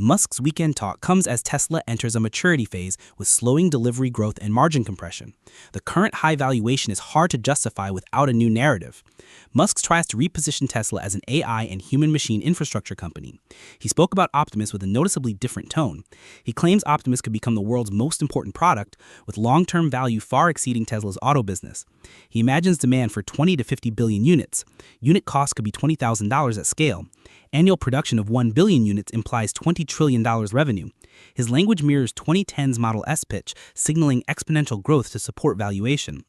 Musk's weekend talk comes as Tesla enters a maturity phase with slowing delivery growth and margin compression. The current high valuation is hard to justify without a new narrative. Musk tries to reposition Tesla as an AI and human-machine infrastructure company. He spoke about Optimus with a noticeably different tone. He claims Optimus could become the world's most important product, with long-term value far exceeding Tesla's auto business. He imagines demand for 20 to 50 billion units. Unit cost could be $20,000 at scale. Annual production of 1 billion units implies $20 trillion revenue. His language mirrors 2010's Model S pitch, signaling exponential growth to support valuation.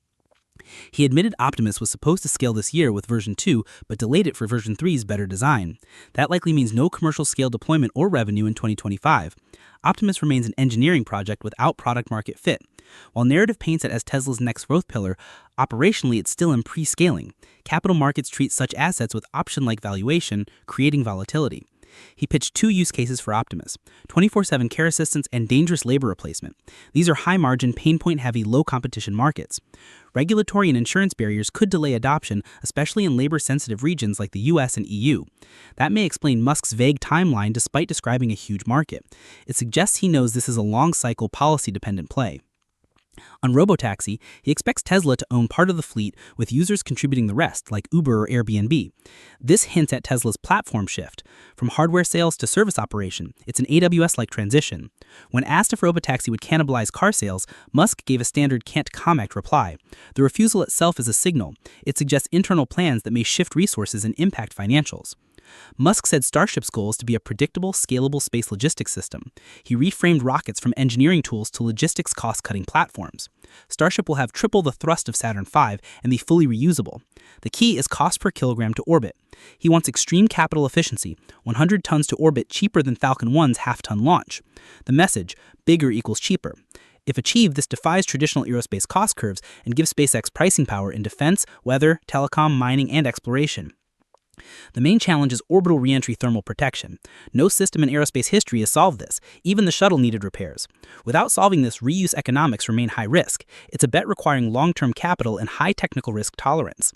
He admitted Optimus was supposed to scale this year with version 2, but delayed it for version 3's better design. That likely means no commercial scale deployment or revenue in 2025. Optimus remains an engineering project without product market fit. While narrative paints it as Tesla's next growth pillar, operationally it's still in pre-scaling. Capital markets treat such assets with option-like valuation, creating volatility. He pitched two use cases for Optimus: 24/7 care assistance and dangerous labor replacement. These are high-margin, pain point-heavy, low-competition markets. Regulatory and insurance barriers could delay adoption, especially in labor-sensitive regions like the US and EU. That may explain Musk's vague timeline despite describing a huge market. It suggests he knows this is a long-cycle, policy-dependent play. On robotaxi, he expects Tesla to own part of the fleet, with users contributing the rest, like Uber or Airbnb. This hints at Tesla's platform shift. From hardware sales to service operation, it's an AWS-like transition. When asked if robotaxi would cannibalize car sales, Musk gave a standard can't comment reply. The refusal itself is a signal. It suggests internal plans that may shift resources and impact financials. Musk said Starship's goal is to be a predictable, scalable space logistics system. He reframed rockets from engineering tools to logistics cost-cutting platforms. Starship will have triple the thrust of Saturn V and be fully reusable. The key is cost per kilogram to orbit. He wants extreme capital efficiency, 100 tons to orbit cheaper than Falcon 1's half-ton launch. The message, bigger equals cheaper. If achieved, this defies traditional aerospace cost curves and gives SpaceX pricing power in defense, weather, telecom, mining, and exploration. The main challenge is orbital re-entry thermal protection. No system in aerospace history has solved this. Even the shuttle needed repairs. Without solving this, reuse economics remain high risk. It's a bet requiring long-term capital and high technical risk tolerance.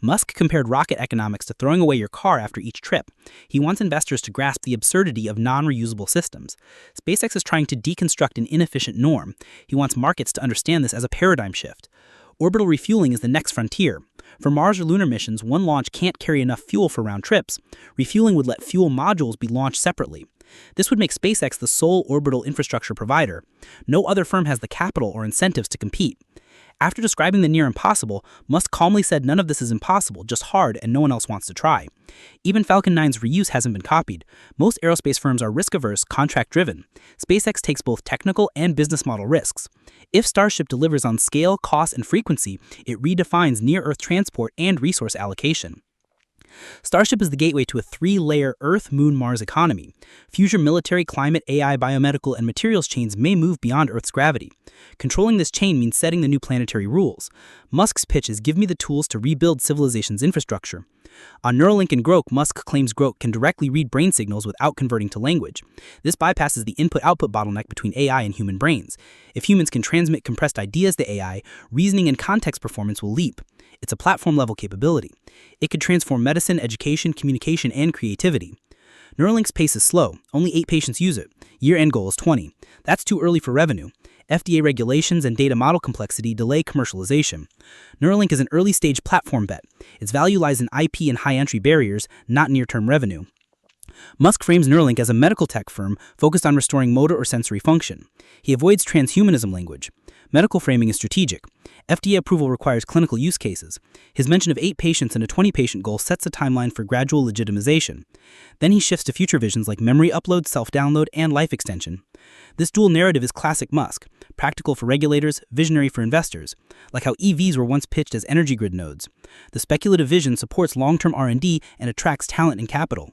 Musk compared rocket economics to throwing away your car after each trip. He wants investors to grasp the absurdity of non-reusable systems. SpaceX is trying to deconstruct an inefficient norm. He wants markets to understand this as a paradigm shift. Orbital refueling is the next frontier. For Mars or lunar missions, one launch can't carry enough fuel for round trips. Refueling would let fuel modules be launched separately. This would make SpaceX the sole orbital infrastructure provider. No other firm has the capital or incentives to compete. After describing the near impossible, Musk calmly said none of this is impossible, just hard, and no one else wants to try. Even Falcon 9's reuse hasn't been copied. Most aerospace firms are risk-averse, contract-driven. SpaceX takes both technical and business model risks. If Starship delivers on scale, cost, and frequency, it redefines near-Earth transport and resource allocation. Starship is the gateway to a three-layer Earth-Moon-Mars economy. Future military, climate, AI, biomedical, and materials chains may move beyond Earth's gravity. Controlling this chain means setting the new planetary rules. Musk's pitch is give me the tools to rebuild civilization's infrastructure. On Neuralink and Grok, Musk claims Grok can directly read brain signals without converting to language. This bypasses the input-output bottleneck between AI and human brains. If humans can transmit compressed ideas to AI, reasoning and context performance will leap. It's a platform-level capability. It could transform medicine, education, communication, and creativity. Neuralink's pace is slow. Only 8 patients use it. Year-end goal is 20. That's too early for revenue. FDA regulations and data model complexity delay commercialization. Neuralink is an early-stage platform bet. Its value lies in IP and high entry barriers, not near-term revenue. Musk frames Neuralink as a medical tech firm focused on restoring motor or sensory function. He avoids transhumanism language. Medical framing is strategic. FDA approval requires clinical use cases. His mention of 8 patients and a 20-patient goal sets a timeline for gradual legitimization. Then he shifts to future visions like memory upload, self-download, and life extension. This dual narrative is classic Musk, practical for regulators, visionary for investors, like how EVs were once pitched as energy grid nodes. The speculative vision supports long-term R&D and attracts talent and capital.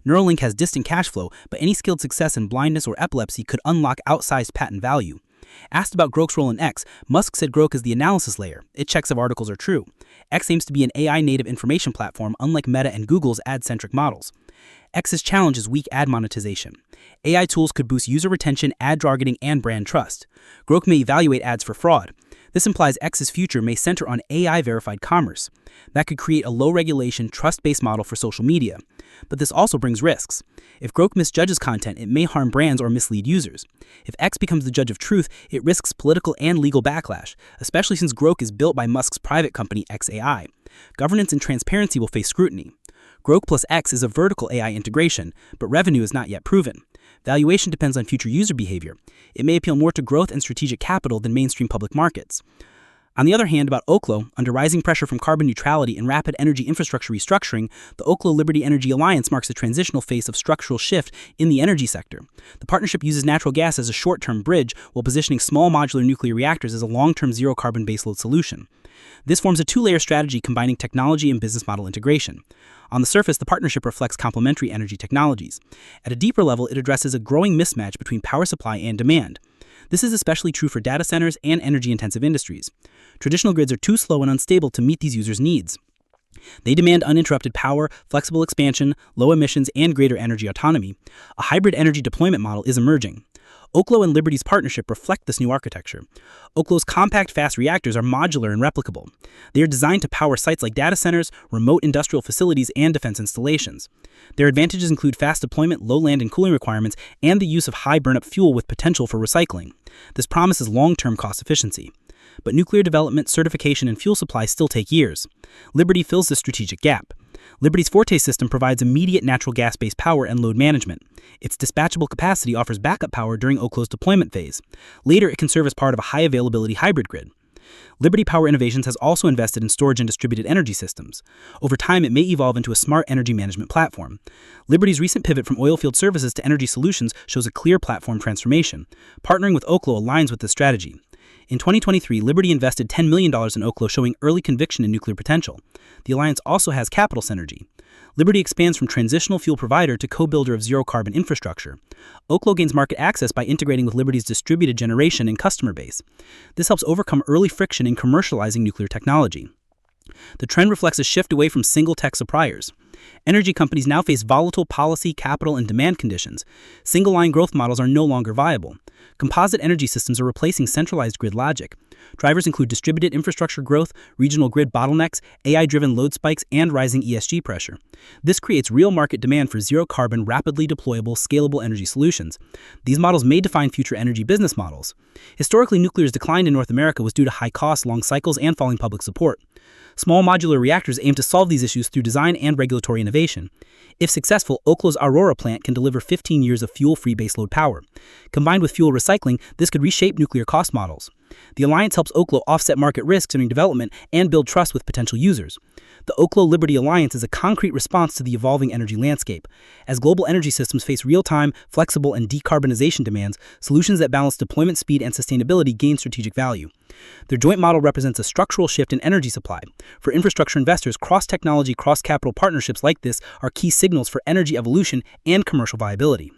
Neuralink has distant cash flow, but any skilled success in blindness or epilepsy could unlock outsized patent value. Asked about Grok's role in X, Musk said Grok is the analysis layer. It checks if articles are true. X aims to be an AI-native information platform, unlike Meta and Google's ad-centric models. X's challenge is weak ad monetization. AI tools could boost user retention, ad targeting, and brand trust. Grok may evaluate ads for fraud. This implies X's future may center on AI-verified commerce. That could create a low-regulation, trust-based model for social media. But this also brings risks. If Grok misjudges content, it may harm brands or mislead users. If X becomes the judge of truth, it risks political and legal backlash, especially since Grok is built by Musk's private company xAI. Governance and transparency will face scrutiny. Grok plus X is a vertical AI integration, but revenue is not yet proven. Valuation depends on future user behavior. It may appeal more to growth and strategic capital than mainstream public markets. On the other hand, about OKLO, under rising pressure from carbon neutrality and rapid energy infrastructure restructuring, the OKLO Liberty Energy Alliance marks a transitional phase of structural shift in the energy sector. The partnership uses natural gas as a short-term bridge while positioning small modular nuclear reactors as a long-term zero-carbon baseload solution. This forms a two-layer strategy combining technology and business model integration. On the surface, the partnership reflects complementary energy technologies. At a deeper level, it addresses a growing mismatch between power supply and demand. This is especially true for data centers and energy-intensive industries. Traditional grids are too slow and unstable to meet these users' needs. They demand uninterrupted power, flexible expansion, low emissions, and greater energy autonomy. A hybrid energy deployment model is emerging. OKLO and Liberty's partnership reflect this new architecture. OKLO's compact fast reactors are modular and replicable. They are designed to power sites like data centers, remote industrial facilities, and defense installations. Their advantages include fast deployment, low land and cooling requirements, and the use of high burn-up fuel with potential for recycling. This promises long-term cost efficiency. But nuclear development, certification, and fuel supply still take years. Liberty fills this strategic gap. Liberty's Forte system provides immediate natural gas-based power and load management. Its dispatchable capacity offers backup power during OKLO's deployment phase. Later, it can serve as part of a high-availability hybrid grid. Liberty Power Innovations has also invested in storage and distributed energy systems. Over time, it may evolve into a smart energy management platform. Liberty's recent pivot from oilfield services to energy solutions shows a clear platform transformation. Partnering with OKLO aligns with this strategy. In 2023, Liberty invested $10 million in OKLO, showing early conviction in nuclear potential. The alliance also has capital synergy. Liberty expands from transitional fuel provider to co-builder of zero-carbon infrastructure. OKLO gains market access by integrating with Liberty's distributed generation and customer base. This helps overcome early friction in commercializing nuclear technology. The trend reflects a shift away from single-tech suppliers. Energy companies now face volatile policy, capital, and demand conditions. Single-line growth models are no longer viable. Composite energy systems are replacing centralized grid logic. Drivers include distributed infrastructure growth, regional grid bottlenecks, AI-driven load spikes, and rising ESG pressure. This creates real market demand for zero-carbon, rapidly deployable, scalable energy solutions. These models may define future energy business models. Historically, nuclear's decline in North America was due to high costs, long cycles, and falling public support. Small modular reactors aim to solve these issues through design and regulatory innovation. If successful, OKLO's Aurora plant can deliver 15 years of fuel-free baseload power. Combined with fuel recycling, this could reshape nuclear cost models. The alliance helps OKLO offset market risks during development and build trust with potential users. The OKLO Liberty Alliance is a concrete response to the evolving energy landscape. As global energy systems face real-time, flexible, and decarbonization demands, solutions that balance deployment speed and sustainability gain strategic value. Their joint model represents a structural shift in energy supply. For infrastructure investors, cross-technology, cross-capital partnerships like this are key signals for energy evolution and commercial viability.